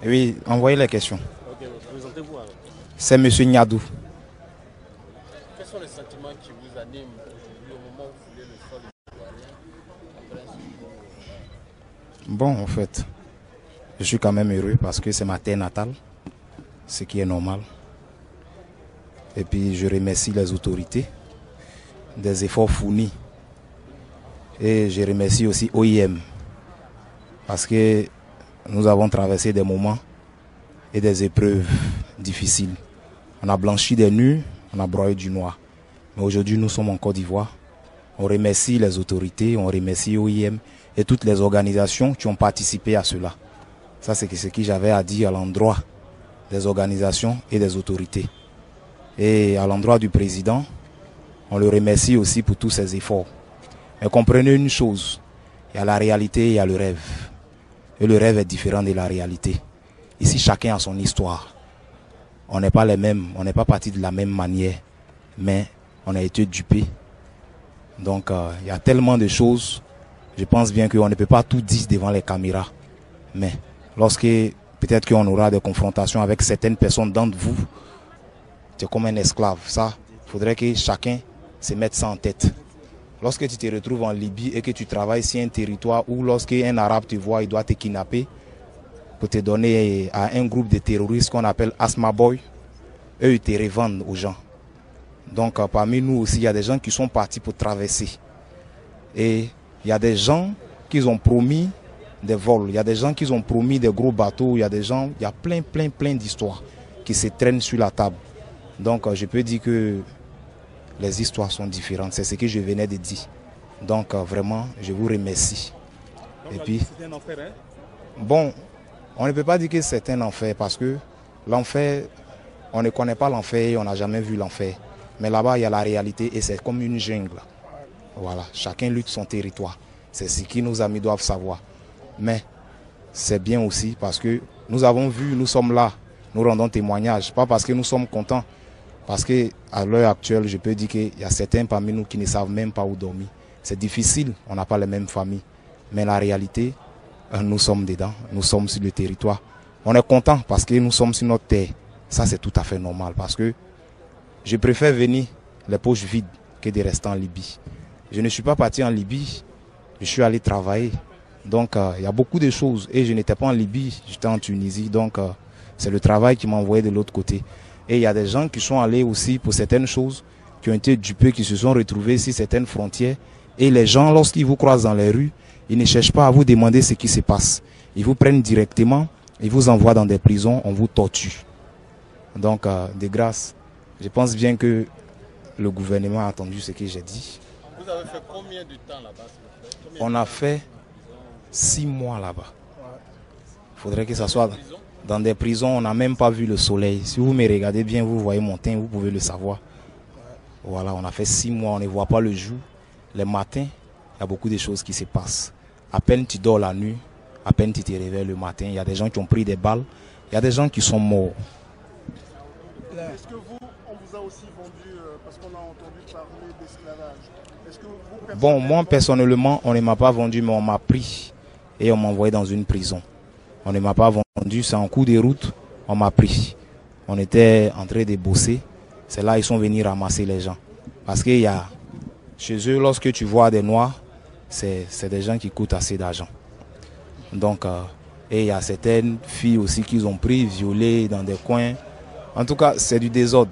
Oui, envoyez les questions. Ok, présentez-vous alors. C'est M. Niadou. Quels sont les sentiments qui vous animent aujourd'hui au moment où vous foulez le sol ivoirien après un séjour? Bon, en fait, je suis quand même heureux parce que c'est ma terre natale, ce qui est normal. Et puis, je remercie les autorités des efforts fournis. Et je remercie aussi OIM parce que nous avons traversé des moments et des épreuves difficiles. On a blanchi des nus, on a broyé du noir. Mais aujourd'hui, nous sommes en Côte d'Ivoire. On remercie les autorités, on remercie OIM et toutes les organisations qui ont participé à cela. Ça, c'est ce que j'avais à dire à l'endroit des organisations et des autorités. Et à l'endroit du président, on le remercie aussi pour tous ses efforts. Mais comprenez une chose, il y a la réalité et il y a le rêve. Et le rêve est différent de la réalité. Ici, chacun a son histoire. On n'est pas les mêmes, on n'est pas partis de la même manière, mais on a été dupés. Donc, il y a tellement de choses. Je pense bien qu'on ne peut pas tout dire devant les caméras. Mais lorsque peut-être qu'on aura des confrontations avec certaines personnes d'entre vous, tu es comme un esclave. Ça, il faudrait que chacun se mette ça en tête. Lorsque tu te retrouves en Libye et que tu travailles sur un territoire où lorsqu'un arabe te voit, il doit te kidnapper pour te donner à un groupe de terroristes qu'on appelle Asma Boy, eux ils te revendent aux gens. Donc parmi nous aussi, il y a des gens qui sont partis pour traverser. Et il y a des gens qui ont promis des vols, il y a des gens qui ont promis des gros bateaux, il y a des gens, il y a plein d'histoires qui se traînent sur la table. Donc je peux dire que les histoires sont différentes, c'est ce que je venais de dire. Donc vraiment, je vous remercie. Donc, et puis, c'est un enfer, hein? Bon, on ne peut pas dire que c'est un enfer parce que l'enfer, on ne connaît pas l'enfer et on n'a jamais vu l'enfer. Mais là-bas, il y a la réalité et c'est comme une jungle. Voilà, chacun lutte son territoire. C'est ce que nos amis doivent savoir. Mais c'est bien aussi parce que nous avons vu, nous sommes là, nous rendons témoignage. Pas parce que nous sommes contents. Parce qu'à l'heure actuelle, je peux dire qu'il y a certains parmi nous qui ne savent même pas où dormir. C'est difficile, on n'a pas les mêmes familles. Mais la réalité, nous sommes dedans, nous sommes sur le territoire. On est content parce que nous sommes sur notre terre. Ça, c'est tout à fait normal parce que je préfère venir les poches vides que de rester en Libye. Je ne suis pas parti en Libye, je suis allé travailler. Donc, il y a beaucoup de choses. Et je n'étais pas en Libye, j'étais en Tunisie. Donc, c'est le travail qui m'a envoyé de l'autre côté. Et il y a des gens qui sont allés aussi pour certaines choses, qui ont été dupés, qui se sont retrouvés sur certaines frontières. Et les gens, lorsqu'ils vous croisent dans les rues, ils ne cherchent pas à vous demander ce qui se passe. Ils vous prennent directement, ils vous envoient dans des prisons, on vous torture. Donc, de grâce, je pense bien que le gouvernement a entendu ce que j'ai dit. Vous avez fait combien de temps là-bas? On a fait 6 mois là-bas. Il faudrait que ça soit dans des prisons, on n'a même pas vu le soleil. Si vous me regardez bien, vous voyez mon teint, vous pouvez le savoir. Voilà, on a fait 6 mois, on ne voit pas le jour. Les matins, il y a beaucoup de choses qui se passent. À peine tu dors la nuit, à peine tu te réveilles le matin, il y a des gens qui ont pris des balles, il y a des gens qui sont morts. Est-ce que vous, on vous a aussi vendu, parce qu'on a entendu parler d'esclavage, est-ce que vous, Bon, moi personnellement, on ne m'a pas vendu, mais on m'a pris et on m'a envoyé dans une prison. On ne m'a pas vendu, c'est en cours de route, on m'a pris. On était en train de bosser, c'est là ils sont venus ramasser les gens. Parce qu'il y a, chez eux, lorsque tu vois des noirs, c'est des gens qui coûtent assez d'argent. Donc, et il y a certaines filles aussi qu'ils ont pris, violées dans des coins. En tout cas, c'est du désordre.